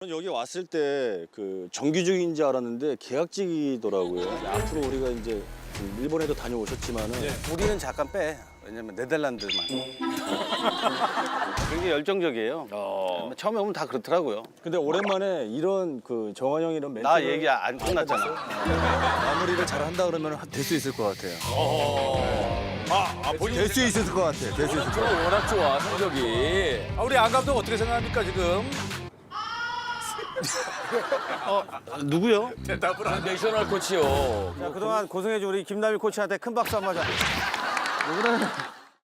저는 여기 왔을 때 그 정규직인 줄 알았는데 계약직이더라고요. 앞으로 우리가 이제 일본에도 다녀오셨지만은 우리는 잠깐 빼. 왜냐면 네덜란드만. 굉장히 열정적이에요. 처음에 오면 다 그렇더라고요. 근데 오랜만에 이런 그 정한 형 이런 나 멘트를 얘기 안 끝났잖아. 마무리를 잘 한다 그러면 될 수 있을 것 같아요. 본인이 될 수 있을 것 같아. 될 수 있을 것 같아. 워낙 좋아 성적이. 우리 안 감독 어떻게 생각합니까 지금? 누구요? 내셔널 코치요. 자, 그동안 고생해준 우리 김남일 코치한테 큰 박수 한번 하자.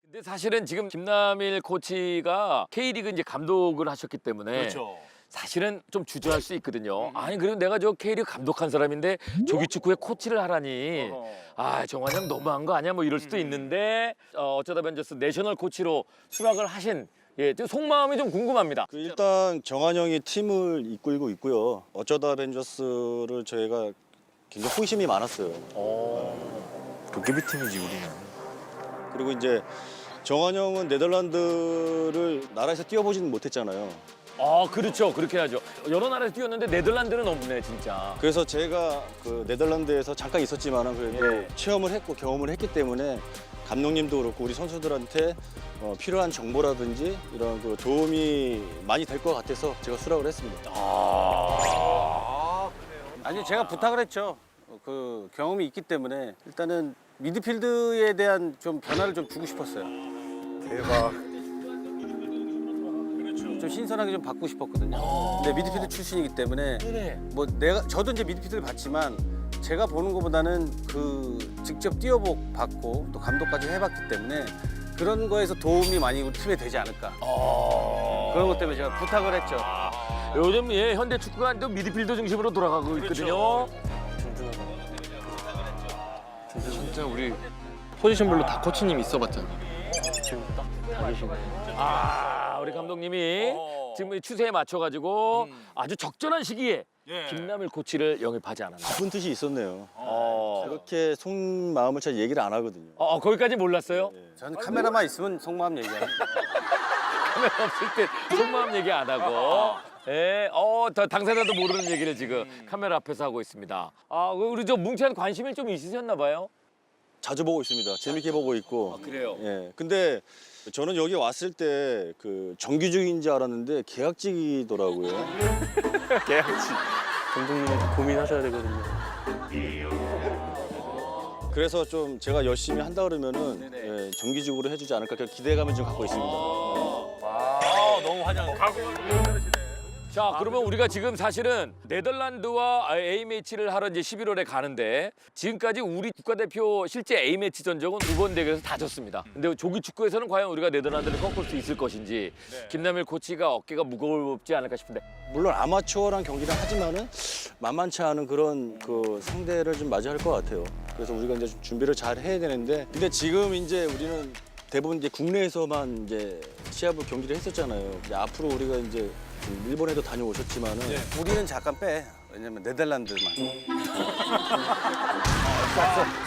근데 사실은 지금 김남일 코치가 K리그 이제 감독을 하셨기 때문에 그렇죠. 사실은 좀 주저할 수 있거든요. 아니 그리고 내가 저 K리그 감독한 사람인데 조기 축구에 코치를 하라니. 아 정환이 형 너무한 거 아니야? 뭐 이럴 수도 있는데 어쩌다 벤져스 내셔널 코치로 수락을 하신 예, 속마음이 좀 궁금합니다. 그 일단 정한 형이 팀을 이끌고 있고요. 어쩌다 벤져스를 저희가 굉장히 호기심이 많았어요. 도깨비팀이지 우리는. 그리고 이제 정한 형은 네덜란드를 나라에서 뛰어보지는 못했잖아요. 아 그렇죠, 그렇게 하죠. 여러 나라에서 뛰었는데 네덜란드는 없네 진짜. 그래서 제가 그 네덜란드에서 잠깐 있었지만은 그래도 예. 체험을 했고 경험을 했기 때문에 감독님도 그렇고 우리 선수들한테 필요한 정보라든지 이런 그 도움이 많이 될 것 같아서 제가 수락을 했습니다. 아니 제가 부탁을 했죠. 그 경험이 있기 때문에 일단은 미드필드에 대한 좀 변화를 좀 주고 싶었어요. 대박. 좀 신선하게 좀 받고 싶었거든요. 근데 미드필드 출신이기 때문에 뭐 저도 이제 미드필드를 봤지만 제가 보는 것보다는 그 직접 받고 또 감독까지 해봤기 때문에 그런 거에서 도움이 많이 우리 팀에 되지 않을까. 그런 것 때문에 제가 부탁을 했죠. 요즘 예 현대 축구가 또 미드필더 중심으로 돌아가고 있거든요. 진짜 우리 포지션별로 다 코치님이 있어봤잖아. 아 우리 감독님이 지금 이 추세에 맞춰가지고 아주 적절한 시기에 김남일 코치를 영입하지 않았나. 깊은 뜻이 있었네요. 그렇게 속마음을 잘 얘기를 안 하거든요. 거기까지 몰랐어요? 저는 카메라만 있으면 속마음 얘기해요. 카메라 없을 때 속마음 얘기 안 하고. 예, 당사자도 모르는 얘기를 지금 카메라 앞에서 하고 있습니다. 우리 저 뭉치한 관심이 좀 있으셨나 봐요? 자주 보고 있습니다. 재밌게 보고 있고. 그래요? 예. 근데 저는 여기 왔을 때 그 정규직인 줄 알았는데 계약직이더라고요. 계약직. 감독님한테 고민하셔야 되거든요. 그래서 좀 제가 열심히 한다 그러면은 예, 정규직으로 해주지 않을까 그런 기대감을 좀 갖고 있습니다. 너무 환영. 자, 그러면 우리가 지금 사실은 네덜란드와 A매치를 하러 이제 11월에 가는데 지금까지 우리 국가대표 실제 A매치 전적은 2번 대결에서 다 졌습니다. 근데 조기 축구에서는 과연 우리가 네덜란드를 꺾을 수 있을 것인지 김남일 코치가 어깨가 무겁지 않을까 싶은데. 물론 아마추어랑 경기를 하지만은 만만치 않은 그런 그 상대를 좀 맞이할 것 같아요. 그래서 우리가 이제 좀 준비를 잘 해야 되는데 근데 지금 이제 우리는 대부분 이제 국내에서만 이제 시합을 경기를 했었잖아요. 이제 앞으로 우리가 이제 일본에도 다녀오셨지만은 우리는 잠깐 빼. 왜냐면 네덜란드만.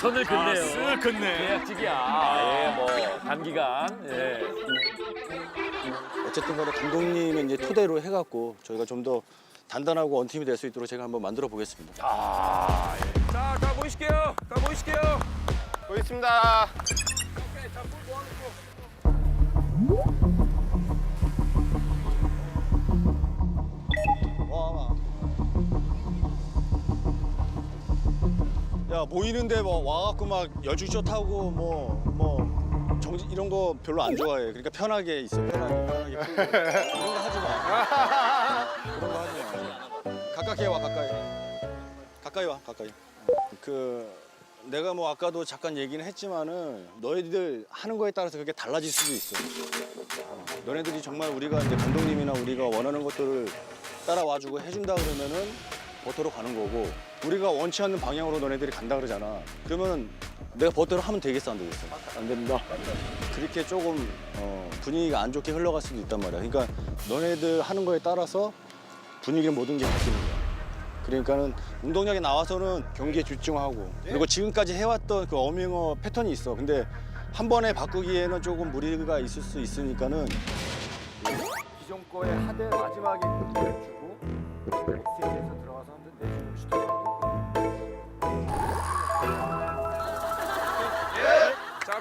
선을 긋네요. 쓱 긋네. 계약직이야. 예, 뭐 단기간. 예. 어쨌든 간에 감독님의 이제 토대로 해갖고 저희가 좀 더 단단하고 원팀이 될 수 있도록 제가 한번 만들어 보겠습니다. 자, 가 보이실게요. 가 보이실게요. 보겠습니다. 야 보이는데 뭐 와갖고 막 열중쇼 타고 뭐 정지 이런 거 별로 안 좋아해. 그러니까 편하게 있어. 편하게 풀고. 그런 거 하지 마. 그런 거 하지 마. 가까이 와 가까이. 그 내가 뭐 아까도 잠깐 얘기는 했지만은 너희들 하는 거에 따라서 그게 달라질 수도 있어. 너네들이 정말 우리가 이제 감독님이나 우리가 원하는 것들을 따라와주고 해준다 그러면은 버터로 가는 거고 우리가 원치 않는 방향으로 너네들이 간다 그러잖아. 그러면 내가 버터로 하면 되겠어 안 되겠어? 안 된다. 그렇게 조금 분위기가 안 좋게 흘러갈 수도 있단 말이야. 그러니까 너네들 하는 거에 따라서 분위기는 모든 게 바뀌는 거야. 그러니까는 운동장에 나와서는 경기에 집중하고 그리고 지금까지 해왔던 그 어밍어 패턴이 있어. 근데 한 번에 바꾸기에는 조금 무리가 있을 수 있으니까는 기존 거에 하되 마지막에 주고 자,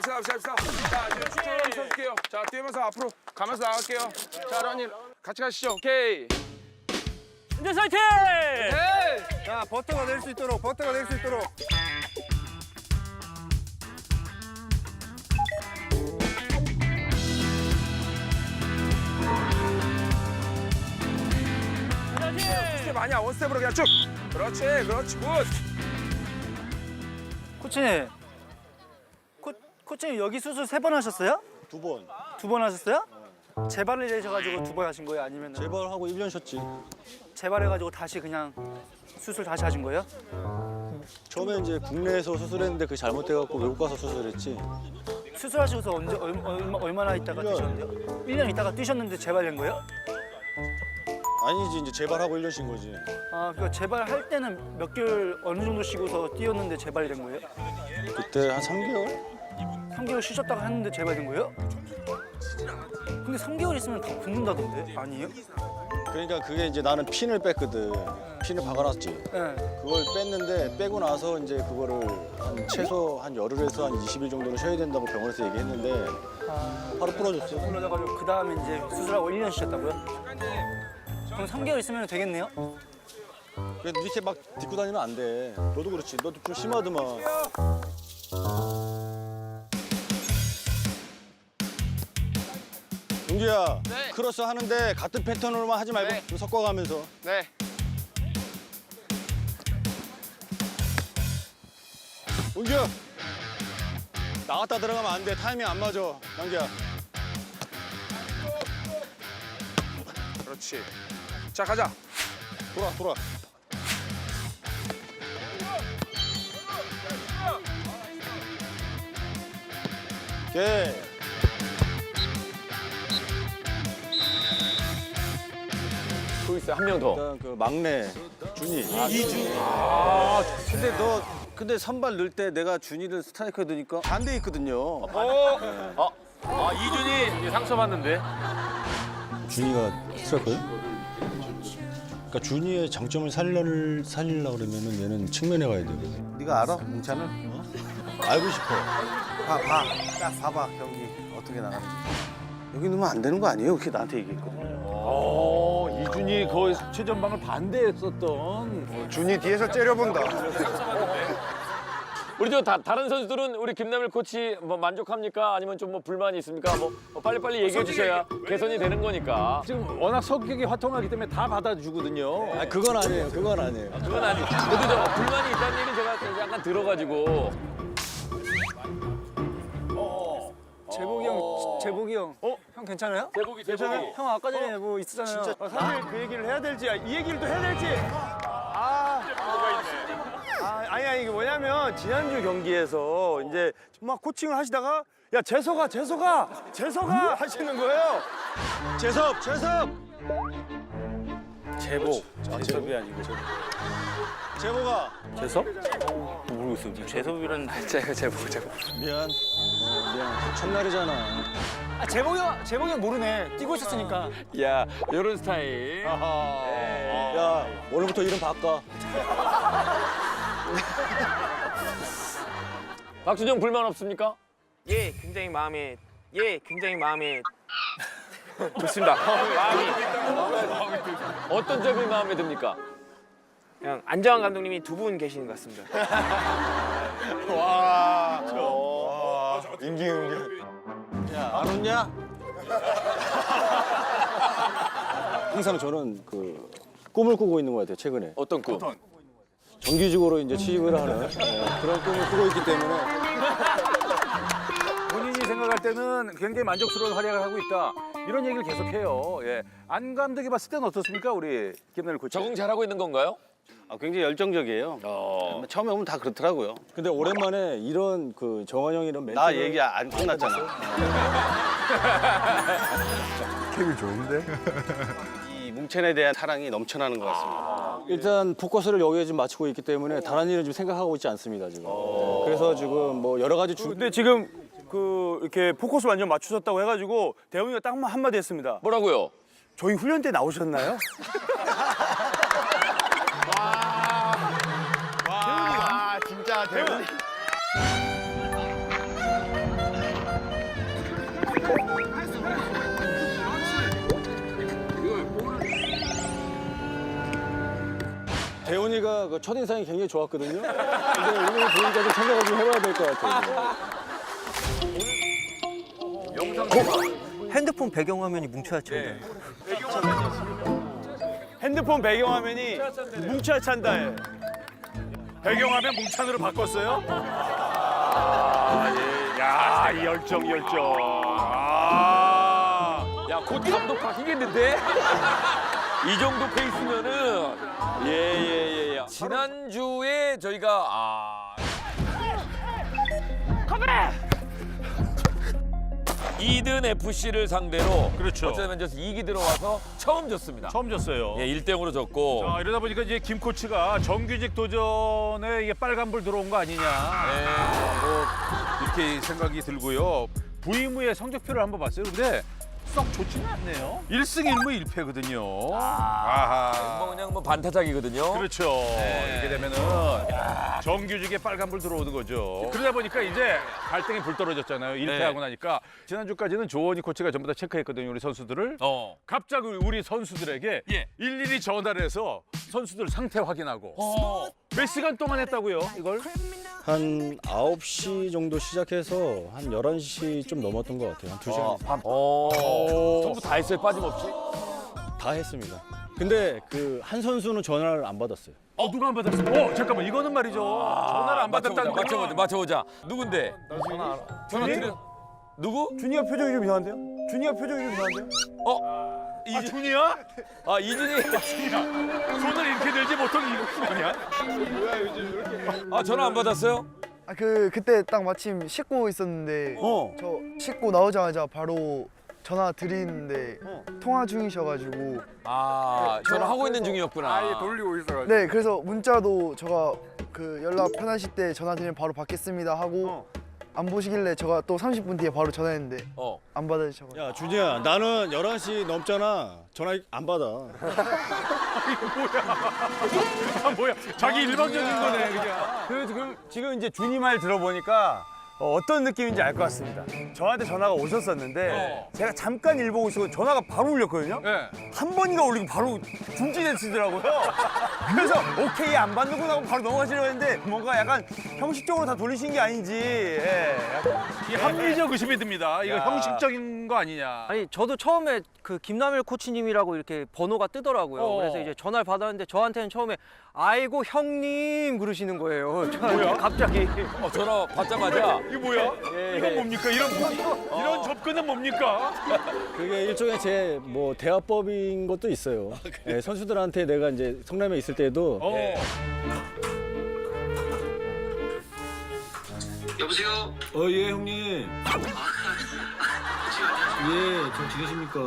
갑시다. 자, 이제 축구를 서줄게요. 자, 뛰면서 앞으로 가면서 나갈게요. 자, 러닝 같이 가시죠. 오케이. 이제 사이팅! 자, 버터가 될 수 있도록. 스텝 아니야. 원스텝으로 그냥 쭉. 그렇지, 굿. 코치님. 코치님 여기 수술 3번 하셨어요? 2번 2번 하셨어요? 재발을 내셔가지고 2번 하신 거예요? 아니면 재발하고 1년 쉬었지. 재발해가지고 다시 그냥 수술 다시 하신 거예요? 처음에 이제 국내에서 수술했는데 그게 잘못돼갖고 외국 가서 수술했지. 수술하시고서 얼마나 있다가 1년. 뛰셨는데요? 1년 있다가 뛰셨는데 재발된 거예요? 아니지 이제 재발하고 1년 쉰 거지. 아, 그러니까 재발할 때는 몇 개월 어느 정도 쉬고서 뛰었는데 재발이 된 거예요? 그때 한 3개월? 3개월 쉬셨다가 했는데 재발된 거예요? 근데 3개월 있으면 다 붙는다던데? 아니에요? 그러니까 그게 이제 나는 핀을 뺐거든. 핀을 박아놨지. 네. 그걸 뺐는데 빼고 나서 이제 그거를 한 최소 한 열흘에서 한 20일 정도는 쉬어야 된다고 병원에서 얘기했는데 바로 부러졌어. 올라가지고 그 다음에 이제 수술하고 1년 쉬셨다고요? 그럼 3개월 있으면 되겠네요? 그래 이렇게 막 딛고 다니면 안 돼. 너도 그렇지. 너도 좀 심하더만. 용기야, 크로스 하는데 같은 패턴으로만 하지 말고 좀 섞어가면서. 네. 용기야, 나갔다 들어가면 안 돼. 타이밍 안 맞아. 양기야. 그렇지. 자, 가자. 돌아. 오케이. 또 있어요, 한 명 더. 일단 그 막내 준이. 근데 선발 넣을 때 내가 준이를 스트라이커에 넣으니까 반대 있거든요. 이준이 상처받는데. 준이가 스트라이커야? 그러니까 준이의 장점을 살리려고 그러면은 얘는 측면에 가야 돼. 네가 알아? 뭉찬을? 알고 싶어. 딱 봐봐 경기 어떻게 나가는지. 여기 넣으면 안 되는 거 아니에요? 그렇게 나한테 얘기했거든. 이준이 거의 최전방을 반대했었던. 준이 뒤에서 째려본다. 우리 다른 선수들은 우리 김남일 코치 뭐 만족합니까? 아니면 좀 뭐 불만이 있습니까? 뭐 빨리빨리 얘기해 주셔야 개선이 되는 거니까. 지금 워낙 성격이 화통하기 때문에 다 받아주거든요. 아 그건 아니에요. 그건 아니죠. 그래도 저 불만이 있다는 얘기 제가 약간 들어가지고. 재복이 형. 형 괜찮아요? 제복이. 형 아까 전에 뭐 있었잖아요. 사실 그 얘기를 해야 될지 이 얘기를 또 해야 될지 아니 이게 뭐냐면 지난주 경기에서 이제 막 코칭을 하시다가 야 재석아 하시는 거예요. 재섭. 제복. 제복이 아니고 재복아. 재섭? 모르겠어. 재섭이라는 제복. 미안. 첫날이잖아. 아, 재복이 형 모르네. 뛰고 있었으니까. 야, 이런 스타일. 야 오늘부터 이름 바꿔. 박준영 불만 없습니까? 예, 굉장히 마음에 좋습니다. 마음이 어떤 점이 마음에 듭니까? 그냥 안정환 감독님이 2분 계시는 것 같습니다. 안 웃냐? 항상 저는 그 꿈을 꾸고 있는 것 같아요. 최근에 어떤 꿈? 정규직으로 이제 취직을 하는 그런 꿈을 꾸고 있기 때문에 본인이 생각할 때는 굉장히 만족스러운 활약을 하고 있다. 이런 얘기를 계속해요. 예. 안 감독이 봤을 때는 어떻습니까, 우리 김남일 코치? 적응 잘하고 있는 건가요? 굉장히 열정적이에요. 처음에 오면 다 그렇더라고요. 근데 오랜만에 이런 그 정환 형이 이런 멘트 나 얘기 안 끝났잖아. 케미 좋은데? 이 뭉첸에 대한 사랑이 넘쳐나는 것 같습니다. 일단 포커스를 여기에 지금 맞추고 있기 때문에 다른 일은 지금 생각하고 있지 않습니다 지금. 그래서 지금 뭐 여러 가지 근데 지금 그 이렇게 포커스 완전 맞추셨다고 해가지고 대웅이가 딱 한마디 했습니다. 뭐라고요? 저희 훈련 때 나오셨나요? 대훈이. 대훈이가 그 첫인상이 굉장히 좋았거든요. 근데 오늘 보니까 좀 생각을 좀 해봐야 될 것 같아요. 핸드폰 배경화면이 뭉쳐야 찬다. 핸드폰 배경화면이 뭉쳐야 찬다에. 배경화면 뭉찬으로 바꿨어요? 야, 이 열정. 야, 곧 감독 바뀌겠는데? 이 정도 페이스면은 예. 지난주에 저희가 이든 FC를 상대로 그렇죠. 어쩌면져서 2기 들어와서 처음 졌습니다. 처음 졌어요. 예, 1대0으로 졌고. 자, 이러다 보니까 이제 김 코치가 정규직 도전에 이게 빨간불 들어온 거 아니냐. 뭐 이렇게 생각이 들고요. 부임 후에 성적표를 한번 봤어요. 근데 썩 좋지는 않네요. 1승 1무 1패거든요. 뭐 그냥 뭐 반타작이거든요. 그렇죠. 이렇게 되면은 정규직에 빨간불 들어오는 거죠. 그러다 보니까 이제 갈등이 불 떨어졌잖아요. 1패하고 나니까 지난주까지는 조원희 코치가 전부 다 체크했거든요. 우리 선수들을. 갑자기 우리 선수들에게 일일이 전화를 해서 선수들 상태 확인하고 몇 시간 동안 했다고요, 이걸? 한 9시 정도 시작해서 한 11시 좀 넘었던 것 같아요. 한 2시간. 전부 다 했어요, 빠짐없이? 다 했습니다. 근데 그 한 선수는 전화를 안 받았어요. 누가 안 받았어? 잠깐만, 이거는 말이죠. 전화를 안 받았다는 거죠. 맞춰보자. 누군데? 전화 드려. 누구? 준이가 표정이 좀 이상한데요? 준이야? 이준이. 손을 이렇게 들지 보통 이거 뭐냐? 전화 안 받았어요? 그때 딱 마침 씻고 있었는데 저 씻고 나오자마자 바로 전화 드리는데 통화 중이셔가지고 전화하고 있는 중이었구나. 돌리고 있어가지고. 네 그래서 문자도 제가 그 연락 편하실 때 전화 드리면 바로 받겠습니다 하고 안 보시길래 제가 또 30분 뒤에 바로 전화했는데 안 받으셔가지고 야, 준이야, 나는 11시 넘잖아. 전화 안 받아. 뭐야? 자기 일방적인 거네, 그냥. 지금 이제 준이 말 들어보니까 어떤 느낌인지 알 것 같습니다. 저한테 전화가 오셨었는데 제가 잠깐 일 보고 있었고 전화가 바로 울렸거든요. 한 번인가 울리고 바로 중지되시더라고요. 그래서 오케이 안 받는구나 하고 바로 넘어가시려고 했는데 뭔가 약간 형식적으로 다 돌리신 게 아닌지 이 합리적 의심이 듭니다. 이거 형식적인 거 아니냐. 아니 저도 처음에 그 김남일 코치님이라고 이렇게 번호가 뜨더라고요. 그래서 이제 전화를 받았는데 저한테는 처음에 아이고 형님 그러시는 거예요. 뭐야? 갑자기. 전화 받자마자. 이게 뭐야? 이건 뭡니까? 이런 접근은 뭡니까? 그게 일종의 제 뭐 대화법인 것도 있어요. 예, 선수들한테 내가 이제 성남에 있을 때도 여보세요? 예, 형님. 예, 잘 지내십니까?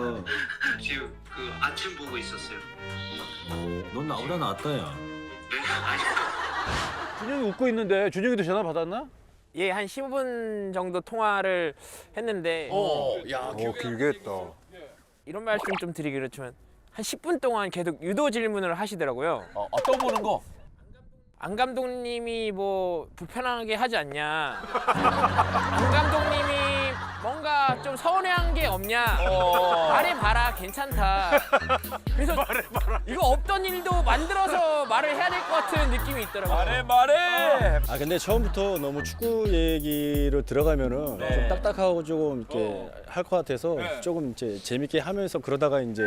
지금 그 아침 보고 있었어요. 넌 나보다 낫다, 야. 네? 아니, 준영이 웃고 있는데 준영이도 전화 받았나? 예, 한 15분 정도 통화를 했는데 길게 했다. 이런 말씀 좀 드리기 그렇지만 한 10분 동안 계속 유도 질문을 하시더라고요. 떠보는 거. 안 감독님이 뭐 불편하게 하지 않냐. 안 감독님이 뭔가 좀 서운해한 게 없냐. 말해봐라 괜찮다. 그래서 이거 없던 일도 만들어서 말을 해야 될 것 같은 느낌이 있더라고요. 말해. 근데 처음부터 너무 축구 얘기로 들어가면은 좀 딱딱하고 조금 이렇게 할 것 같아서 조금 이제 재밌게 하면서 그러다가 이제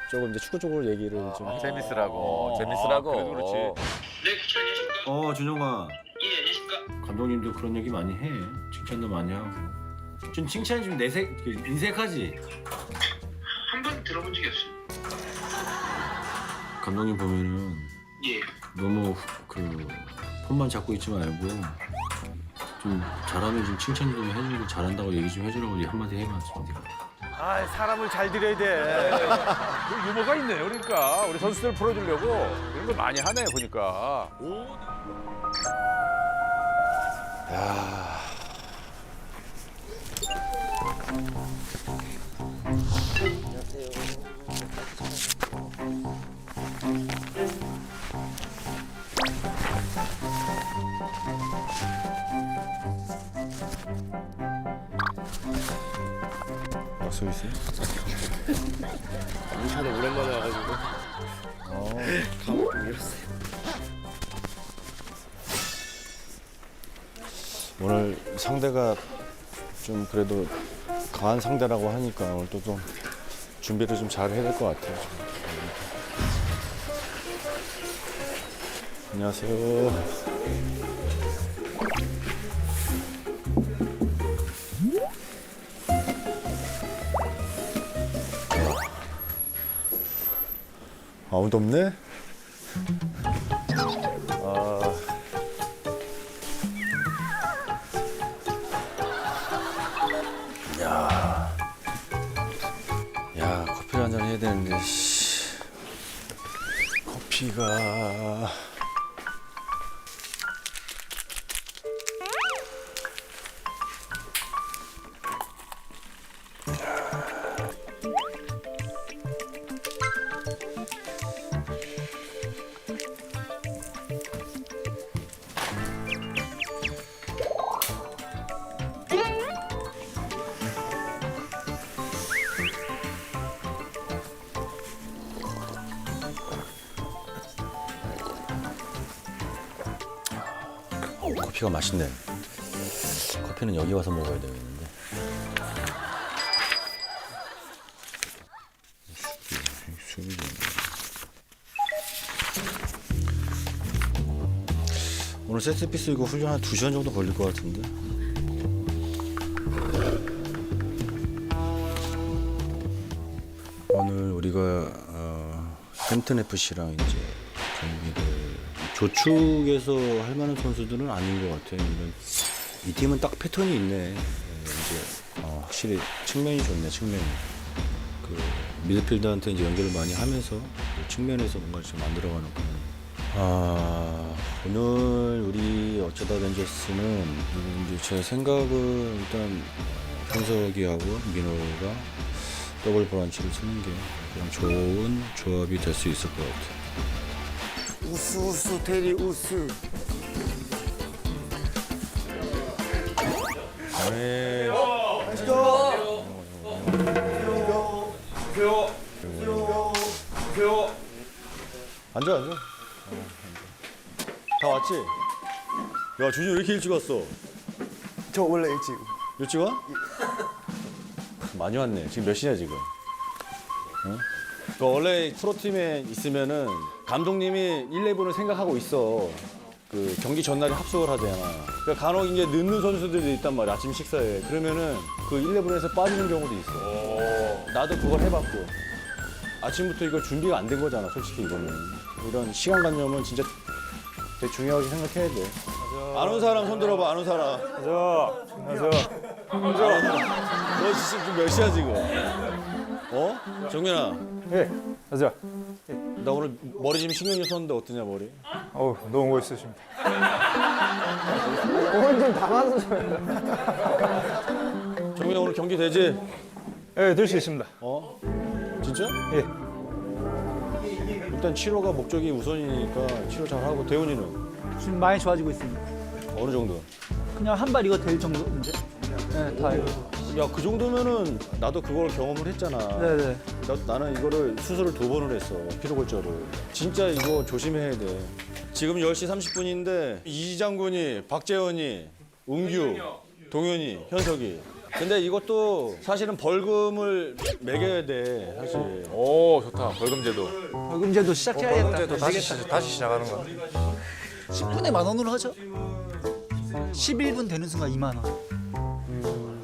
조금 이제 축구 쪽으로 얘기를 좀 재밌으라고. 그래도 그렇지. 네, 그쵸, 안녕하십니까? 준영아. 예, 안녕하십니까? 감독님도 그런 얘기 많이 해. 칭찬도 많이 하고. 좀 칭찬이 좀 인색하지? 한 번 들어본 적이 없습니다. 감독님 보면은 예. 너무 그 폰만 잡고 있지 말고 좀 잘하면 좀 칭찬 좀 해주고 잘한다고 얘기 좀 해주라고 한마디 해봐. 사람을 잘 들여야 돼. 유머가 있네요. 그러니까 우리 선수들 풀어주려고 그런 걸 많이 하네 보니까. 약속 있어요? 인천에 오랜만에 와가지고 감을 좀 잃었어요. 오늘 상대가 좀 그래도 강한 상대라고 하니까 오늘 또 좀 준비를 좀 잘 해야 될 것 같아요. 안녕하세요. 아무도 없네? 야, 커피를 한잔 해야 되는데, 씨. 커피가. 커피가 맛있네. 커피는 여기 와서 먹어야 되겠는데. 오늘 세트피스 이거 훈련 한 2시간 정도 걸릴 것 같은데. 오늘 우리가 햄튼 FC랑 이제 경기를 조축에서 할 만한 선수들은 아닌 것 같아요. 이 팀은 딱 패턴이 있네. 이제 확실히 측면이 좋네. 측면이 그 미드필더한테 이제 연결을 많이 하면서 그 측면에서 뭔가 좀 만들어가는 거. 오늘 우리 어쩌다 벤져스는 이제 제 생각은 일단 현석이하고 민호가 더블 브런치를 쓰는 게 그냥 좋은 조합이 될 수 있을 것 같아요. 우스 테리 우스. 네. 앉아. 다 왔지? 야, 준이 왜 이렇게 일찍 왔어? 저 원래 일찍. 일찍 와? 많이 왔네. 지금 몇 시냐 지금? 응? 그 원래 프로팀에 있으면은 감독님이 1레븐을 생각하고 있어. 그 경기 전날에 합숙을 하잖아. 그러니까 간혹 이제 늦는 선수들이 있단 말이야. 아침 식사에. 그러면은 그 1레븐에서 빠지는 경우도 있어. 나도 그걸 해봤고. 아침부터 이거 준비가 안 된 거잖아. 솔직히 이거는. 이런 시간관념은 진짜 되게 중요하게 생각해야 돼. 안 온 사람 손 들어봐. 안 온 사람. 안녕하세요. 너 진짜 지금 몇 시야 지금? 정민아. 예, 맞아. 나 오늘 머리 지금 신경 썼는데 어떠냐 머리? 너무 멋있으십니다. 오늘 좀 담아주세요. 정민아 오늘 경기 되지? 예, 될 수 있습니다. 진짜? 예. 일단 치료가 목적이 우선이니까 치료 잘하고. 대훈이는 지금 많이 좋아지고 있습니다. 어느 정도? 그냥 한 발 이거 될 정도 이제. 네, 다 이거. 야, 그 정도면은 나도 그걸 경험을 했잖아. 네네. 나는 이거를 수술을 2번을 했어. 피로골절을. 진짜 이거 조심해야 돼. 지금 10시 30분인데 이장군이, 박재원이, 은규, 동현이, 현석이. 근데 이것도 사실은 벌금을 매겨야 돼, 사실. 오 좋다 벌금제도. 벌금제도 시작해야겠다. 다시 시작하는 거. 10분에 10,000원으로 하죠. 11분 되는 순간 2만 원.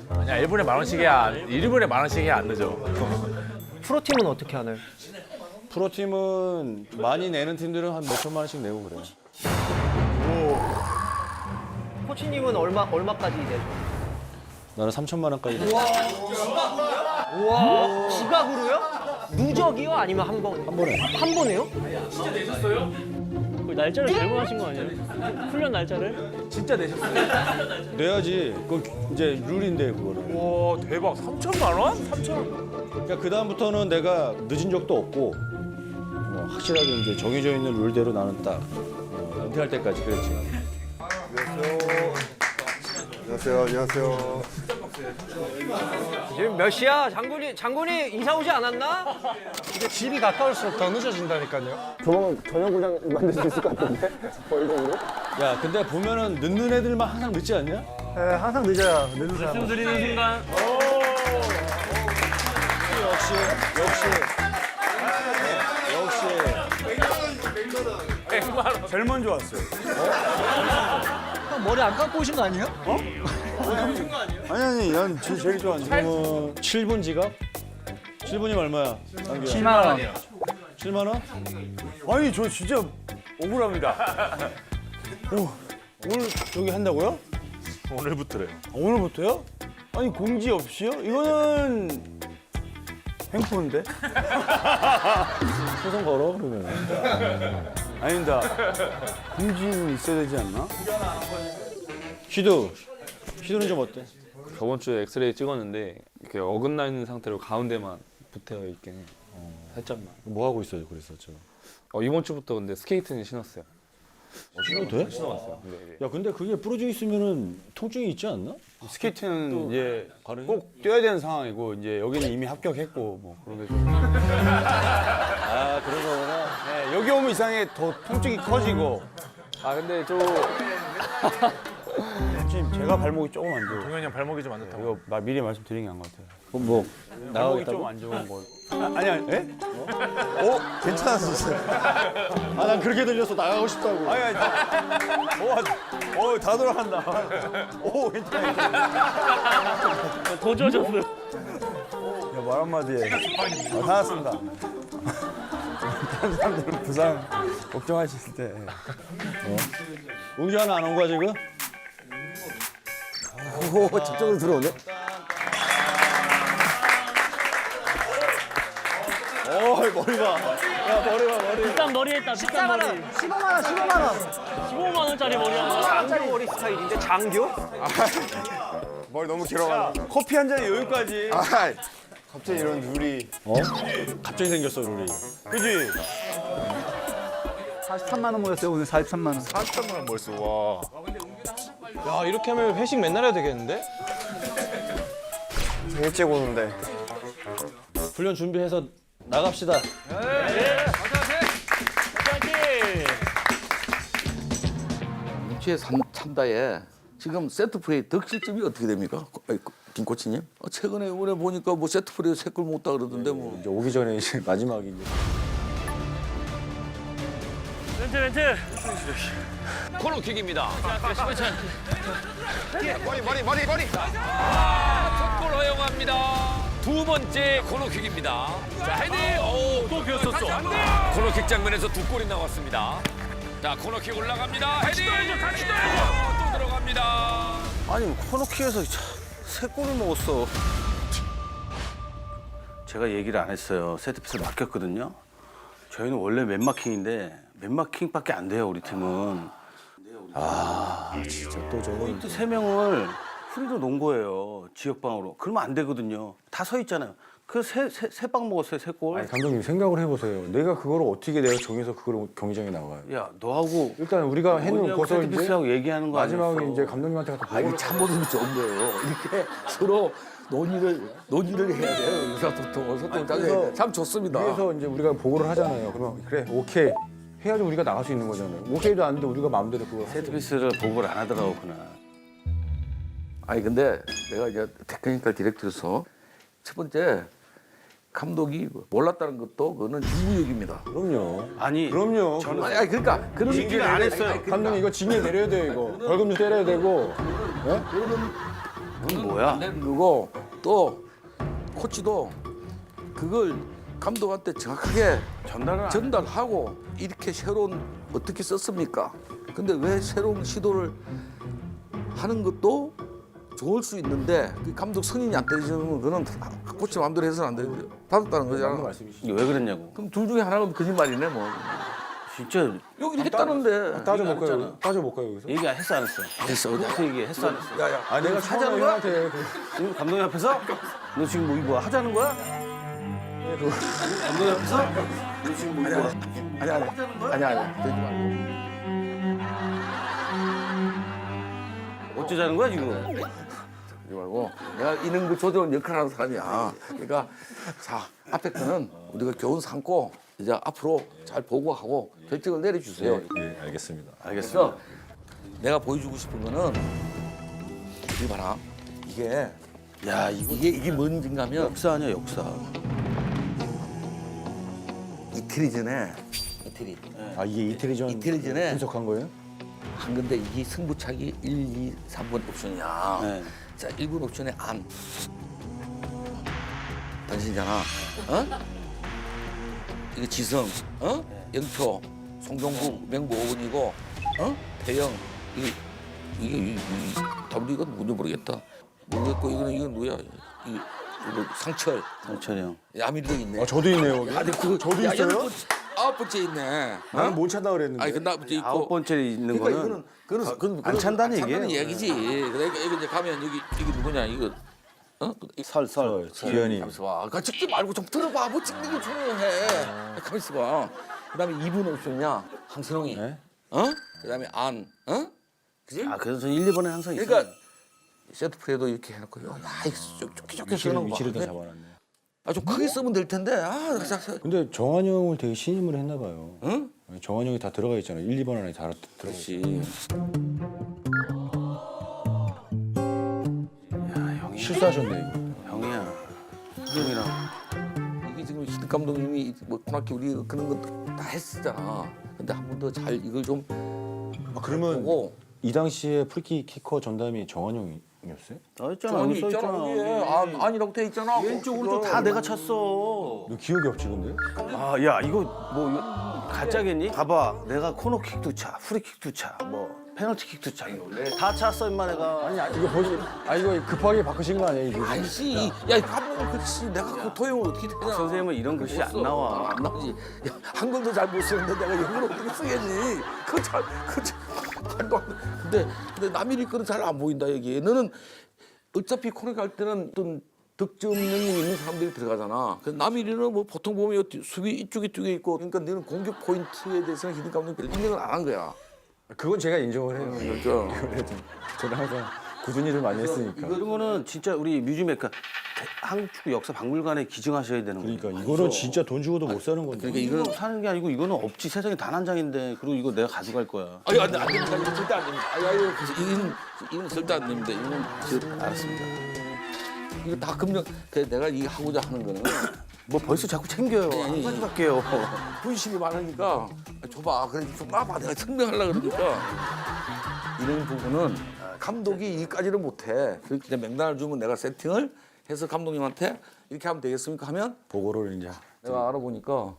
아니야 1분에 10,000원씩이야. 1분에 10,000원씩이야 안 늦어. 프로팀은 어떻게 하나요? 프로팀은 많이 내는 팀들은 한 몇천만 원씩 내고 그래. 코치님은 얼마까지 내죠? 나는 3천만 원까지. 우와, 지각으로요? 누적이요? 아니면 한 번? 한 번에. 한 번에요? 날짜를 잘못하신 거 아니에요? 훈련 날짜를? 진짜 내셨어요? 내야지. 그건 이제 룰인데 그거는. 와 대박 3천만 원? 3천. 그러니까 그 다음부터는 내가 늦은 적도 없고 확실하게 이제 정해져 있는 룰대로 나는 딱 은퇴할 때까지 그랬지. 안녕하세요. 안녕하세요. 지금 몇 시야? 장군이 이사 오지 않았나? 근데 집이 가까울수록 더 늦어진다니까요. 야, 근데 보면은 늦는 애들만 항상 늦지 않냐? 네, 항상 늦어요. 늦은 사람. 말씀드리는 순간 역시. 제일 먼저 왔어요. 머리 안 감고 오신 거 아니에요? 아니, 난 제일 좋아하는 지금은 7분 지갑? 7분이면 얼마야? 7만 원. 7만 원? 아니 저 진짜 억울합니다. 오늘 저기 한다고요? 오늘부터래요. 오늘부터요? 아니 공지 없이요? 이거는 횡포인데? 소송 걸어, 그러면. 아닙니다. 공지는 있어야 되지 않나? 휘두는 좀 어때? 저번 주에 엑스레이 찍었는데 이렇게 어긋나 있는 상태로 가운데만 붙어 있긴 해요. 살짝만. 뭐 하고 있어요, 그랬었죠? 이번 주부터 근데 스케이트는 신었어요. 신어도 돼? 신어봤어요. 네. 야, 근데 그게 부러져 있으면은 통증이 있지 않나? 스케이트는 이제 꼭 뛰어야 되는 상황이고 이제 여기는 이미 합격했고 뭐 그런 게 좀. 아, 그런 거구나. 네, 여기 오면 이상하게 더 통증이 커지고. 아 근데 저 지금 제가 발목이 조금 안 좋아요. 동현이 형 발목이 좀 안 좋다고. 이거 미리 말씀드린 게 안 것 같아요. 그럼 뭐, 발목이 나가겠다고? 좀 안 좋은 거. 아니, 예? 괜찮았었어요. 아, 난 그렇게 들려서 나가고 싶다고. 아니. 다 돌아간다. 오, 괜찮아. 더 좋아졌어요. 야, 말 한마디에. 다 왔습니다. 다른 사람들은 부상 걱정하실 때. 웅기 하나 안 온 거야, 지금? 오, 저쪽으로 들어오네. 머리 봐. 야, 머리 봐, 머리. 비싼 머리 했다. 비싼 머리. 15만 원짜리 머리야. 장교 머리 스타일인데 장교? 머리 너무 길어가지고. 커피 한 잔에 여기까지. 갑자기 이런 룰이. 갑자기 생겼어, 룰이. 그지? 43만 원 모였어요. 오늘 43만 원. 43만 원 벌써. 와. 야 이렇게 하면 회식 맨날 해야 되겠는데? 일찍 오는데. 훈련 준비해서 나갑시다. 문치의 산다에 지금 세트플레이 득실점이 어떻게 됩니까? 김 코치님? 최근에 오늘 보니까 뭐 세트플레이 3골 못 다 그러던데 뭐. 이제 오기 전에 이제 마지막이 이제. 멘트. 코너킥입니다. 머리. 첫골 허용합니다. 두 번째 코너킥입니다. 자, 헤딩. 또 비었었어. 코너킥 장면에서 2골이 나왔습니다. 자, 코너킥 올라갑니다. 헤딩. 같이 또 들어갑니다. 아니 코너킥에서 3골을 먹었어. 제가 얘기를 안 했어요. 세트피스 맡겼거든요. 저희는 원래 맨마킹인데 맨마킹밖에 안 돼요, 우리 팀은. 진짜 또 저거. 포인트 3명을 프리로 놓은 거예요, 지역방으로. 그러면 안 되거든요. 다 서 있잖아요. 그래서 세 방 먹었어요, 3골. 아니, 감독님 생각을 해보세요. 내가 그거를 어떻게 내가 정해서 그걸 경기장에 나가요? 야, 너하고 일단 우리가 해놓은 거서 이제 세트피스하고 얘기하는 거 아니었어? 마지막에 이제 감독님한테 갖다 이게 참모습이 좋은 거예요. 이렇게 서로 논의를 해야 돼요. 의사소통을 짜게 참 좋습니다. 그래서 이제 우리가 보고를 하잖아요. 그러면 그래, 오케이. 해야지 우리가 나갈 수 있는 거잖아요. 오케이도 안 돼, 우리가 마음대로 그거. 세트피스를 보고를 안 하더라고, 그날. 아니 근데 내가 이제 테크니컬 디렉터로서 첫 번째 감독이 몰랐다는 것도 그거는 일부욕입니다. 그럼요. 아니, 그럼요. 아니 그러니까 그런 얘기를 안 했어요. 감독님 이거 징계 내려야 돼요, 이거. 벌금도 때려야 되고. 그건 뭐야? 그리고 또 코치도 그걸 감독한테 정확하게 전달하고 이렇게 새로운 어떻게 썼습니까? 근데 왜 새로운 시도를 하는 것도 좋을 수 있는데 그 감독 승인이 안 떨어지는 건 그건 코치 마음대로 해서는 안 되는데 받았다는 거잖아. 이게 왜 그랬냐고. 그럼 둘 중에 하나가 거짓말이네 뭐. 진짜 여기 했다는데. 따져볼까요? 따져볼까요, 여기서? 얘기 했어 안 했어? 했어. 어떻게 얘기했어 안 했어? 야야. 아, 내가 하자는 거야? 형한테 지금 감독님 앞에서? 너 지금 뭐 이거 하자는 거야? 감독님 앞에서? 너 지금 뭐 이거 아니. 되지 말고. 어쩌자는 거야 지금? 하지 말고 내가 이런 거 조절하는 역할을 하는 사람이야. 그러니까 자 앞에 거는 우리가 교훈 삼고 이제 앞으로 잘 보고하고 결정을 내려주세요. 네, 알겠습니다. 그래서 내가 보여주고 싶은 거는 이리 봐라. 이게 야 이게 뭔지인가 하면 역사 아니야 역사. 이틀 전에 아 이게 이태리 전 이태리 전에 분석한 거예요? 한 건데 이게 승부차기 1, 2, 3번 옵션이야. 네. 자 1번 옵션에 안 당신이잖아. 어? 이거 지성, 어? 영표, 송종국, 맹보 5번이고, 어? 태영, 이게 답이 이건 누군지 모르겠다. 모르겠고 이건 누구야? 이거 상철. 상철이 형. 야미도 있네. 아 저도 있네요 여기. 아, 근데 그거 저도 야, 있어요? 아홉 번째 있네. 나는 못 찾다 그랬는데. 아니 그 다음째 있고. 아홉 번째 있는 그러니까 거는 안 찬다는 얘기예요. 얘기지. 그러니까 이거 이제 가면 여기 이게 누구냐 이거. 어? 설 기현이. 가만있어 봐. 그러니까 찍지 말고 좀 들어봐. 뭐 찍는 게 중요해. 가만있어 봐. 그다음에 2분 옵션이야. 황선홍이. 네? 어? 그다음에 안. 어? 그지? 아 그래서 저는 1, 2번에 항상 있어요. 그러니까 세트 플레이도 이렇게 해놓고 야 이거 좁게 써놓은 거. 위치를 다 잡아놨네. 아좀 크게 쓰면 될 텐데. 아 근데 정한 형을 되게 신임을 했나 봐요. 응? 정한 형이 다 들어가 있잖아요. 1, 2번 안에 다 들어가 있어. 그렇지. 실수하셨네 이거. 형이야. 형이랑 이게 지금 히든 감독님이 뭐 코나키 우리 그런 거 다 했었잖아. 근데 한 번 더 잘 이걸 좀 그러면 보고. 이 당시에 프리킥 키커 전담이 정한 형이었어요? 있잖아. 정원이 여기 써 있잖아. 거기에 아니라고 돼 있잖아. 왼쪽 오른쪽 다 내가 쳤어. 너 기억이 없지 근데? 아, 야, 이거 뭐 이거 가짜겠니? 봐봐, 내가 코너킥도 차, 프리킥도 차, 뭐 페널티킥도 차, 이거 다 찼어 임마 내가. 아니 이거 보지. 아 이거 급하게 바꾸신 거 아니에요 이거? 아니지. 야, 감독은 그렇지. 내가 그 도형을 어떻게 되냐. 선생님은 이런 글씨 안 나와. 안 나오지. 야, 한글도 잘 못 쓰는데 내가 영어로 어떻게 쓰겠니? 말도 안 돼. 근데 남일이 거는 잘 안 보인다 여기. 너는 어차피 코너 갈 때는 어떤 득점 능력이 있는 사람들이 들어가잖아. 남일이는 뭐 보통 보면 수비 이쪽에 있고 그러니까 너는 공격 포인트에 대해서는 히든 감독이 별 인정을 안 한 거야. 그건 제가 인정을 해요. 그렇죠. 저는 항상 굳은 일을 많이 했으니까. 이거는 진짜 우리 뮤즈메이커 한국 축구 역사 박물관에 기증하셔야 되는 거예요. 그러니까 이거는 진짜 돈 주고도 못 사는 건데. 그러니까 이거 사는 게 아니고 이거는 없지. 세상에 단 한 장인데 그리고 이거 내가 가져갈 거야. 아니 안 됩니다. 이거 절대 안 됩니다. 이건 절대 안 됩니다. 이건 알았습니다. 이거 다 금년 내가 이 하고자 하는 거는 뭐 벌써 자꾸 챙겨요. 안 가져갈게요. 분심이 많으니까 줘봐. 그래 좀 봐봐. 내가 증명하려고 그러니까 이런 부분은 감독이 이까지는 못해. 그냥 명단을 주면 내가 세팅을 해서 감독님한테 이렇게 하면 되겠습니까? 하면 보고를 이제. 내가 알아보니까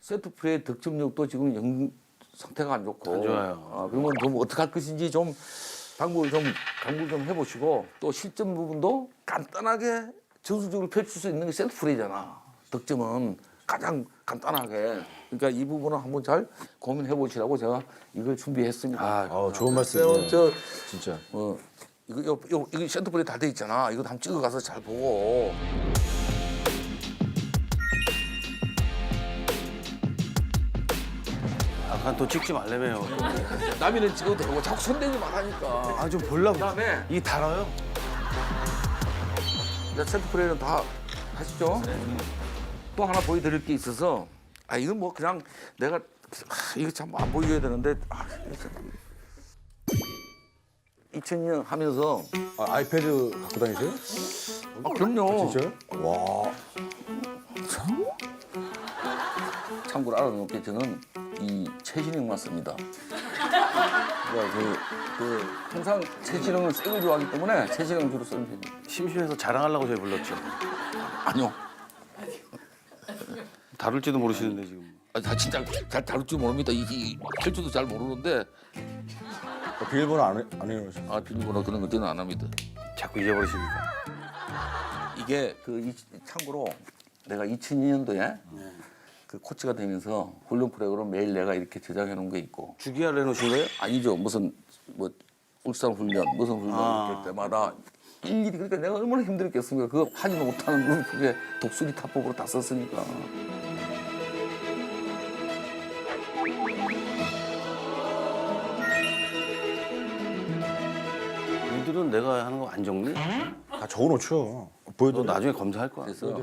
세트 플레이 득점력도 지금 상태가 안 좋고. 안 좋아요. 아, 그러면 좀 어떻게 할 것인지 좀 강구를 좀 해보시고 또 실점 부분도 간단하게 전술적으로 펼칠 수 있는 게 세트 플레이잖아. 득점은 가장 간단하게. 그러니까 이 부분은 한번 잘 고민해 보시라고 제가 이걸 준비했습니다. 좋은 말씀이에요. 저 진짜. 이거 세트 플레이 다 돼 있잖아. 이거 한번 찍어 가서 잘 보고. 아까 또 찍지 말래매요. 남이는 찍어도 되고 자꾸 손대지 말라니까. 아 좀 보려고. 그다음에 이게 달아요? 이제 세트 플레이는 다 하시죠. 또 하나 보여드릴 게 있어서 이건 뭐 그냥 내가 이거 참 안 보여줘야 되는데 2000년 하면서 아이패드 갖고 다니세요? 그럼요. 진짜요? 와. 참고로 알아놓은 게 저는 이 최신형 맞습니다. 그러니까 항상 최신형을 색을 좋아하기 때문에 최신형 주로 쓰는 편이에요. 심심해서 자랑하려고 저희 불렀죠. 아니요. 다룰지도 모르시는데 지금. 다 진짜 잘 다룰 줄 모릅니다. 할 줄도 잘 모르는데 비밀번호 안 해놓으셨어요? 비밀번호 그런 것들은 안 합니다. 자꾸 잊어버리시니까. 이게 참고로 내가 2002년도에 그 코치가 되면서 훈련 프로그램 매일 내가 이렇게 제작해 놓은 게 있고. 주기화를 해놓으신 거예요? 아니죠. 무슨 뭐 울산 훈련 무슨 훈련 할 때마다 일일이 그러니까 내가 얼마나 힘들었겠습니까. 그거 하지도 못하는 건 그게 독수리 타법으로 다 썼으니까. 우리들은 선수들은 내가 하는 거 안 적니? 다 적어놓죠. 너 나중에 검사할 거야. 그래서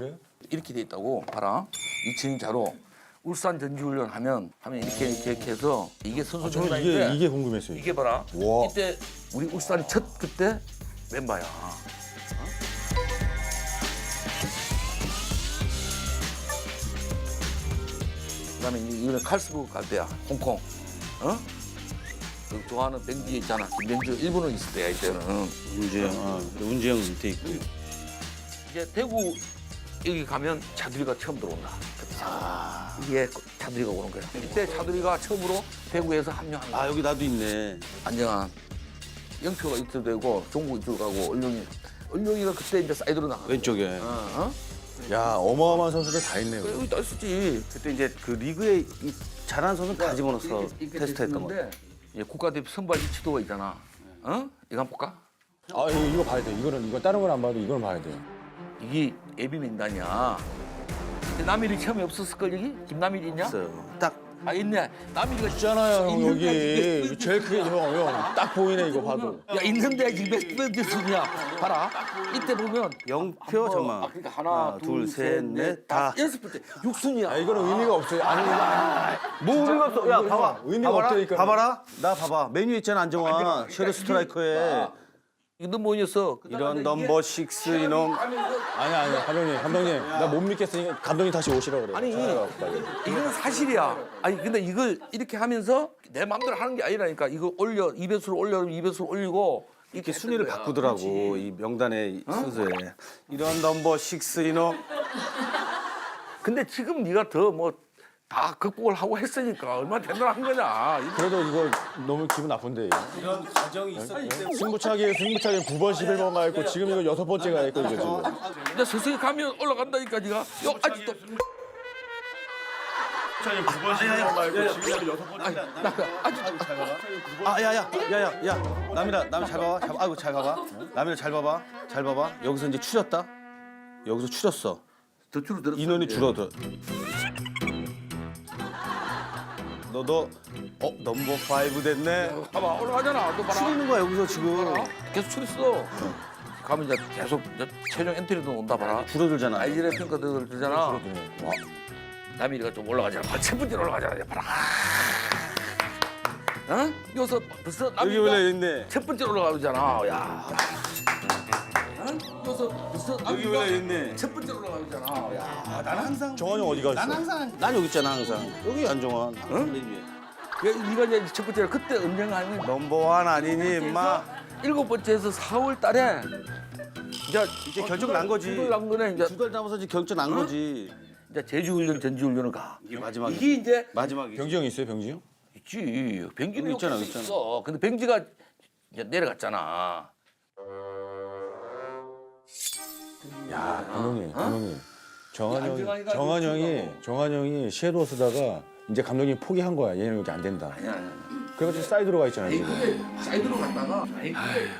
이렇게 돼 있다고 봐라. 2층 자로 울산 전지훈련 하면 이렇게 해서 이게 선수 저는 정당인데 이게 궁금했어요. 이게 봐라. 와. 이때 우리 울산이 첫 그때 멤버야. 그다음에 이거는 칼스부르크 갈 때야. 홍콩. 어? 그 좋아하는 뱅지 있잖아. 김병주 일본에 있을 때야 이때는. 운지영 밑에 있고요. 이제 대구 여기 가면 차두리가 처음 들어온다. 이게 차두리가 오는 거야. 이때 차두리가 처음으로 대구에서 합류한 거야. 아 여기 나도 있네. 안정환, 영표가 이쪽 되고 종국 이쪽 가고 얼룡이가 그때 이제 사이드로 나가. 왼쪽에. 어? 야 어마어마한 선수들 다 있네요. 여기 다 있었지. 그때 이제 그 리그에 잘하는 선수 다 집어넣어서 테스트했던 거. 이제 국가대표 선발 지도가 있잖아. 어? 이거 한번 볼까? 아 이거 봐야 돼. 이거 다른 건 안 봐도 이걸 봐야 돼. 이게 예비 명단이야. 남일이 처음에 없었을 걸 여기? 김남일이 있냐? 있어요. 딱 아 있네. 남일이가 있잖아요 형 있는데 여기 제일 크게 형딱 보이네 이거 봐도. 야 있는데 이게 몇 번째 순이야. 봐라. 이때 보면 영표 잠깐만. 그러니까 하나, 둘, 셋, 넷, 다 여섯 번째 6순이야. 아 이거는 의미가 없어요. 아니 뭐 의미가 없어. 야 봐봐. 의미가 없다니까. 봐봐라. 나 봐봐. 메뉴 있잖아 안정환. 섀도우 스트라이커에. 이거 뭐였어? 이런 넘버 6 이놈. 아니야 감독님 나 못 믿겠으니까 감독님 다시 오시라고 그래. 아니 이건 사실이야. 아니 근데 이걸 이렇게 하면서 내 마음대로 하는 게 아니라니까. 이거 올려 2배수로 올려 2배수로 올리고 이렇게 순위를 바꾸더라고. 이 명단의 순서에. 이런 넘버 6 이놈. 근데 지금 네가 더 뭐 다 극복을 하고 했으니까 얼마나 대단한 거냐. 그래도 이거 너무 기분 나쁜데. 이런 과정이 있었기 때문에. 승부차기에 9번 11번 가 있고 지금 이거 6번째 가 있고 이거 지금. 이제 서서히 가면 올라간다니까 네가. 요 아직도. 아, 야야. 남이라 잘 봐봐. 아이고 잘 봐봐. 남이라 잘 봐봐. 여기서 이제 추렸다. 여기서 추렸어. 더 줄어들었어. 인원이 줄어들어. 너도 넘버 5 됐네. 봐봐 올라가잖아. 또 봐라. 추리는 거야 여기서 지금. 계속 추렸어. 가면 이제 계속 이제 최종 엔트리도 온다 봐라. 줄어들잖아. 아이들의 평가도 들잖아. 와. 남일이가 좀 올라가잖아. 첫 번째로 올라가잖아. 이제 봐라. 어? 여기서 벌써 여기 남일이가 원래 있네. 첫 번째로 올라가잖아. 야. 어? 여기서 벌써 여기 남일이가 원래 있네. 첫 번째로 올라가잖아. 야. 나는 항상. 정환이 어디 가 있어? 난 여기 있잖아 항상. 여기 안정환. 응? 네가 이제 첫 번째로 그때 언젠가는 넘버 1 아니니 임마. 7번째에서 4월 달에 이제 결정 난 거지. 난 거네. 이제 2달 남아서 이제 결정 난 거지. 이제 제주훈련, 전지훈련을 가. 이게 마지막이. 이게 이제 마지막이. 병지 형 있어요 병지 형? 있지. 병기는 있잖아, 있어. 근데 병지가 이제 내려갔잖아. 야 감독님 안정환이가 정한 형이 섀도우 쓰다가 이제 감독님 포기한 거야. 얘는 여기 안 된다. 아니야. 그래가지고 사이드로 가 있잖아 지금. 사이드로 갔다가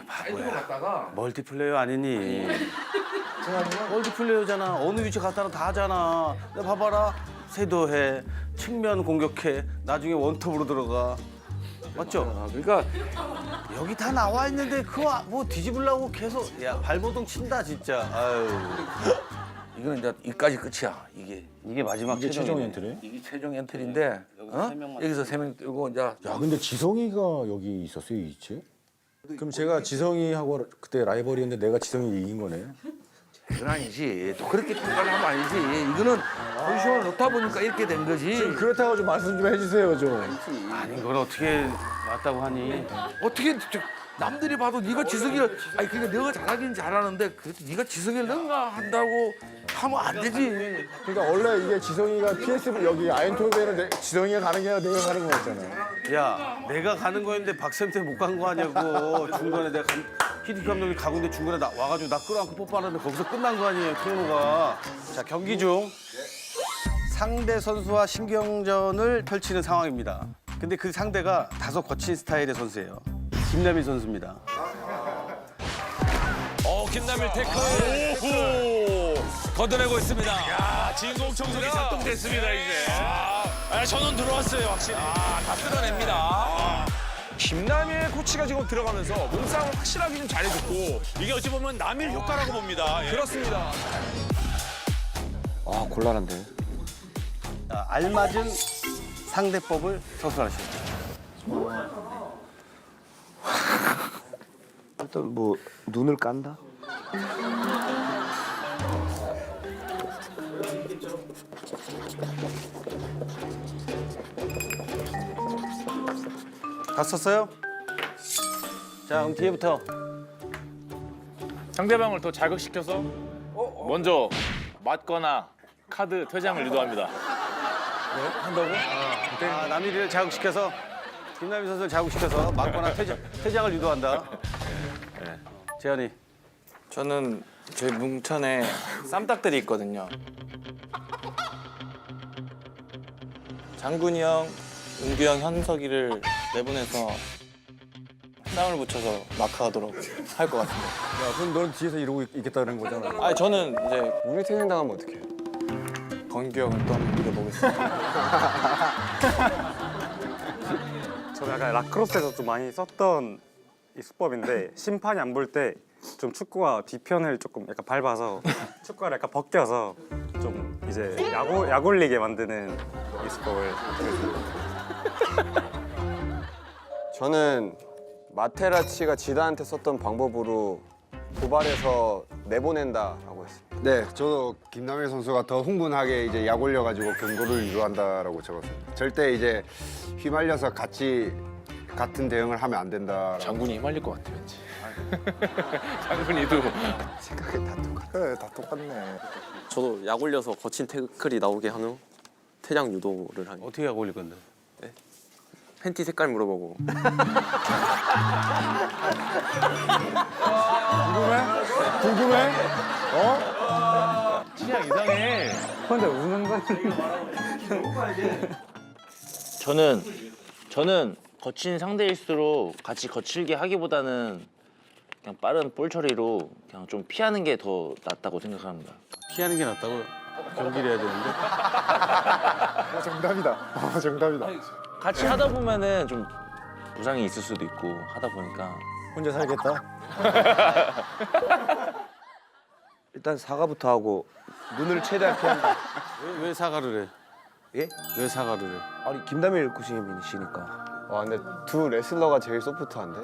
사이드로 갔다가 멀티플레이어 아니니? 멀티플레이어잖아. 어느 위치 갔다는 다 하잖아. 나 봐봐라. 세도해, 측면 공격해, 나중에 원톱으로 들어가. 맞죠? 그러니까 여기 다 나와 있는데 그거 뭐 뒤집으려고 계속 야 발버둥 친다 진짜. 아유. 이거는 이제 이까지 끝이야. 이게 마지막 이게 최종 최종이네. 엔트리? 이게 최종 엔트리인데 여기서 3명 뜨고 이제 야 근데 지성이가 여기 있었어요 이 위치에? 그럼 제가 지성이하고 그때 라이벌이었는데 내가 지성이 이긴 거네. 그건 아니지. 또 그렇게 평가를 하면 아니지. 이거는 포지션을 넣다 보니까 이렇게 된 거지. 지금 그렇다고 좀 말씀 좀 해주세요 좀. 아니 이걸 어떻게 맞다고 하니? 어떻게 남들이 봐도 네가 지성이를 아니 그러니까 너가 잘하긴 잘하는데 그래도 네가 지성이를 능가 한다고 하면 안 되지. 그러니까 원래 이게 지성이가 PS 여기 아인토베는 지성이가 가는 게 아니라 내가 가는 거였잖아. 야 내가 가는 거였는데 박쌤 때문에 못 간 거 아니냐고. 중간에 내가 히딩 감독이 가고 있는데 중간에 와가지고 나 끌어안고 뽀뽀하는데 거기서 끝난 거 아니에요 토너가. 자 경기 중 상대 선수와 신경전을 펼치는 상황입니다. 근데 그 상대가 다소 거친 스타일의 선수예요. 김남일 선수입니다. 김남일 태클 걷어내고 있습니다. 야, 진공 청소기 작동됐습니다 이제. 전원 들어왔어요 확실히. 다 쓸어냅니다. 김남일 코치가 지금 들어가면서 몸싸움을 확실하게 좀 잘해줬고 이게 어찌 보면 남일 효과라고 봅니다. 예. 그렇습니다. 아 곤란한데. 자, 알맞은 상대법을 서술하시죠. 일단 뭐 눈을 깐다? 다 썼어요? 자 그럼 뒤에부터. 상대방을 더 자극시켜서 먼저 맞거나 카드 퇴장을 유도합니다. 한다고? 아, 남일이를 자극시켜서 김남일 선수를 자극시켜서 맞거나 퇴장을 유도한다. 네. 재현이. 저는 저희 뭉천에 쌈딱들이 있거든요. 장군이 형, 은규 형, 현석이를 내보내서 땀을 붙여서 마크하도록 할 것 같습니다. 야, 그럼 너는 뒤에서 이러고 있겠다는 거잖아. 아니 저는 이제 우리 퇴장 당하면 어떡해? 건규 형을 또 한번 이겨보겠습니다. 저는 약간 라크로스에서 좀 많이 썼던 이 수법인데 심판이 안 볼 때 좀 축구와 뒤편을 조금 약간 밟아서 축구를 약간 벗겨서 좀 이제 약올리게 만드는 이 수법을 하겠습니다. 저는 마테라치가 지단한테 썼던 방법으로 도발해서 내보낸다라고 했습니다. 네, 저도 김남일 선수가 더 흥분하게 이제 약 올려가지고 경고를 유도한다라고 적었습니다. 절대 이제 휘말려서 같은 대응을 하면 안 된다. 장군이 휘말릴 것 같아 왠지. 장군이도 생각이 다 똑같아. 그래, 다 똑같네. 저도 약 올려서 거친 태클이 나오게 한 후 퇴장 유도를 하니 어떻게 약 올릴 건데? 팬티 색깔 물어보고. 궁금해? 취향 이상해. 근데 우는 건 저는 거친 상대일수록 같이 거칠게 하기보다는 그냥 빠른 볼 처리로 그냥 좀 피하는 게 더 낫다고 생각합니다. 피하는 게 낫다고? 경기를 해야 되는데? 정답이다. 정답이다. 같이 하다 보면은 좀 부상이 있을 수도 있고 하다 보니까 혼자 살겠다? 일단 사과부터 하고 눈을 최대한 피한다. 왜 사과를 해? 예? 왜 사과를 해? 아니 김남일 코치님이시니까. 와 근데 두 레슬러가 제일 소프트한데?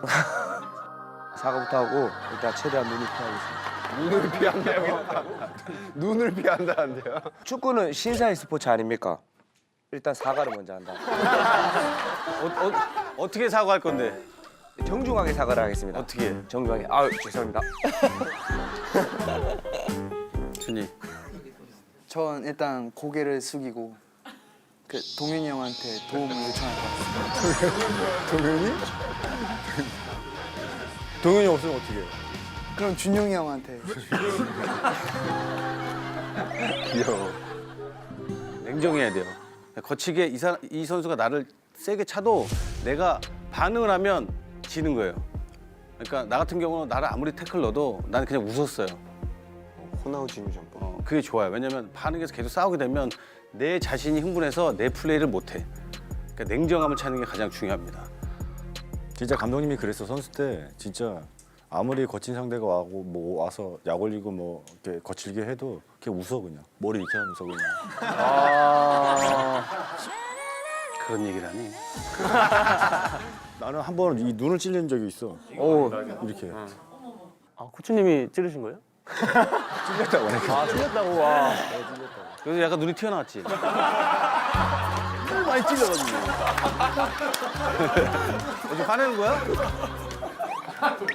사과부터 하고 일단 최대한 눈을 피하겠습니다. 눈을 피한다고? 눈을 피한다는데요? 축구는 신사의 스포츠 아닙니까? 일단 사과를 먼저 한다. 어떻게 사과할 건데? 정중하게 사과를 하겠습니다. 어떻게? 정중하게. 아유 죄송합니다. 준이. 전 일단 고개를 숙이고 그 동윤이 형한테 도움을 요청할 것 같습니다. 동현이 없으면 어떻게 해? 그럼 준용이 형한테. 귀여워. 냉정해야 돼요. 거치게 이 선수가 나를 세게 차도 내가 반응을 하면 지는 거예요. 그러니까 나 같은 경우는 나를 아무리 태클 넣어도 나는 그냥 웃었어요. 호나우지미 전법. 그게 좋아요. 왜냐면 반응해서 계속 싸우게 되면 내 자신이 흥분해서 내 플레이를 못해. 그러니까 냉정함을 찾는 게 가장 중요합니다. 진짜 감독님이 그랬어. 선수 때 진짜 아무리 거친 상대가 와고 뭐 와서 약 올리고 뭐 이렇게 거칠게 해도 그냥 웃어 그냥. 머리 이렇게 하면서 그냥. 그런 얘기를 하니. 나는 한 번 이 눈을 찔린 적이 있어. 이렇게. 아 코치님이 찌르신 거예요? 찔렸다고 내가. 아 찔렸다고 와. 그래서 약간 눈이 튀어나왔지. 너무 많이 찔려가지고. 어제 화내는 거야?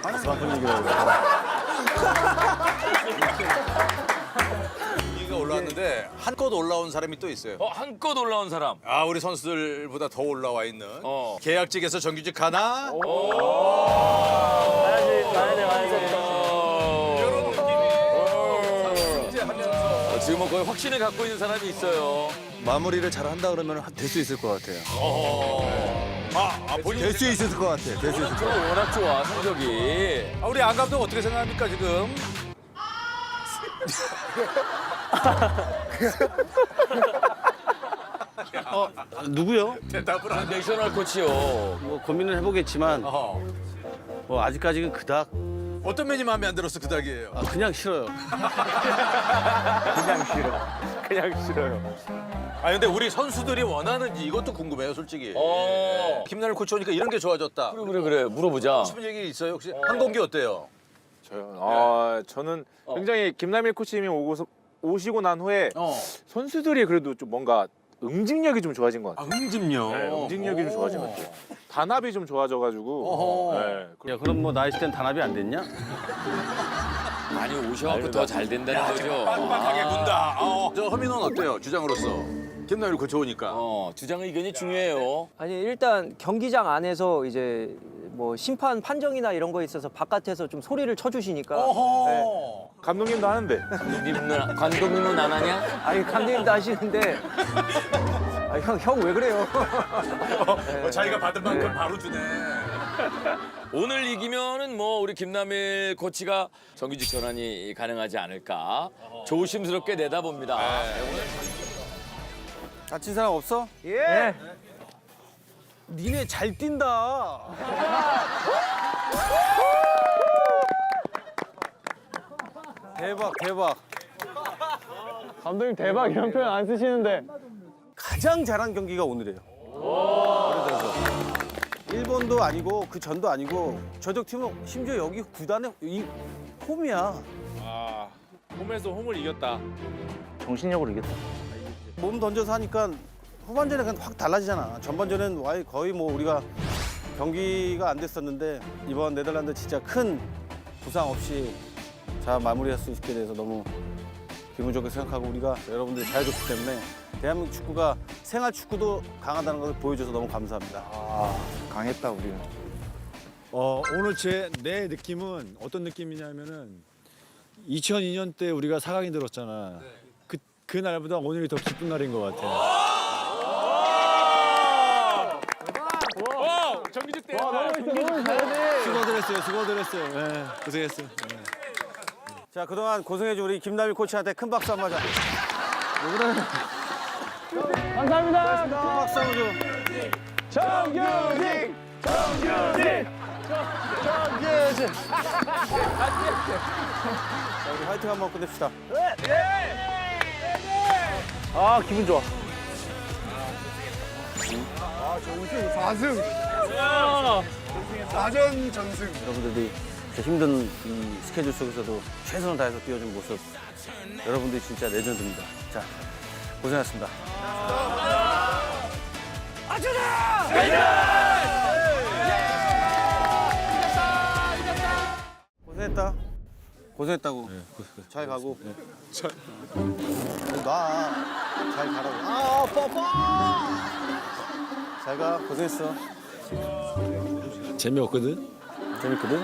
무슨 얘기라고. 이가 올라왔는데 한껏 올라온 사람이 또 있어요. 한껏 올라온 사람. 아 우리 선수들보다 더 올라와 있는 계약직에서 정규직 가나? 지금 뭐 거의 확신을 갖고 있는 사람이 있어요. 마무리를 잘 한다 그러면 될 수 있을 것 같아요. 본인 될 수 있을 것 같아. 될 수 있을 것 같아. 워낙 좋아 성적이. 우리 안 감독 어떻게 생각합니까 지금? 누구요? 대답을 안 해. 내셔널 코치요. 뭐 고민을 해보겠지만 뭐 아직까지는 그닥 어떤 면이 마음에 안 들어서 그닥이에요? 그냥 싫어요. 그냥 싫어요. 아 근데 우리 선수들이 원하는지 이것도 궁금해요, 솔직히. 김남일 코치 오니까 이런 게 좋아졌다. 그래 물어보자. 싶은 얘기 있어요? 혹시 한동기 어때요? 저요? 저는 굉장히 김남일 코치님이 오시고 난 후에 선수들이 그래도 좀 뭔가 응집력이 좀 좋아진 것 같아요. 응집력? 네, 응집력이 좀 좋아진 것 같아요. 단합이 좀 좋아져가지고. 네. 야 그럼 뭐 나 있을 땐 단합이 안 됐냐? 많이 오셔갖고 더 잘 된다는 거죠. 빡빡하게 군다. 저 허민호는 어때요? 주장으로서. 김남일 코치 오니까. 주장 의견이 중요해요. 아니 일단 경기장 안에서 이제 뭐 심판 판정이나 이런 거에 있어서 바깥에서 좀 소리를 쳐주시니까. 네. 감독님도 하는데. 감독님은 안 하냐? 아니 감독님도 하시는데. 아, 형 왜 그래요? 자기가 받은 만큼 바로 주네. 오늘 이기면은 뭐 우리 김남일 코치가 정규직 전환이 가능하지 않을까 조심스럽게 내다봅니다. 다친 사람 없어? 예. 니네 잘 뛴다. 대박 대박. 감독님 대박 이런 표현 안 쓰시는데. 가장 잘한 경기가 오늘이에요. 그래서 일본도 아니고 그 전도 아니고 저쪽 팀은 심지어 여기 구단의 이 홈이야. 홈에서 홈을 이겼다. 정신력으로 이겼다. 몸 던져서 하니까 후반전에 그냥 확 달라지잖아. 전반전엔 거의 뭐 우리가 경기가 안 됐었는데 이번 네덜란드 진짜 큰 부상 없이 잘 마무리할 수 있게 돼서 너무 기분 좋게 생각하고 우리가 여러분들이 잘해줬기 때문에 대한민국 축구가 생활 축구도 강하다는 것을 보여줘서 너무 감사합니다. 강했다 우리는. 오늘 내 느낌은 어떤 느낌이냐면은 2002년 때 우리가 4강이 들었잖아. 그 날보다 오늘이 더 기쁜 날인 것 같아. 정규직 때. 수고들했어요. 네, 고생했어. 자 그동안 고생해준 우리 김남일 코치한테 큰 박수 한번 하자. 감사합니다. 큰 박수 한번 줘. 정규직. 자, 우리 화이팅 한번 끝냅시다. 아 기분 좋아. 저 우승 4승. 4전 전승. 여러분들이 그 힘든 이 스케줄 속에서도 최선을 다해서 뛰어준 모습 여러분들이 진짜 레전드입니다. 자 고생하셨습니다. 고생했다. 고생했다고. 잘 가고. 잘 가라고. 잘 가. 고생했어. 재미없거든? 재밌거든?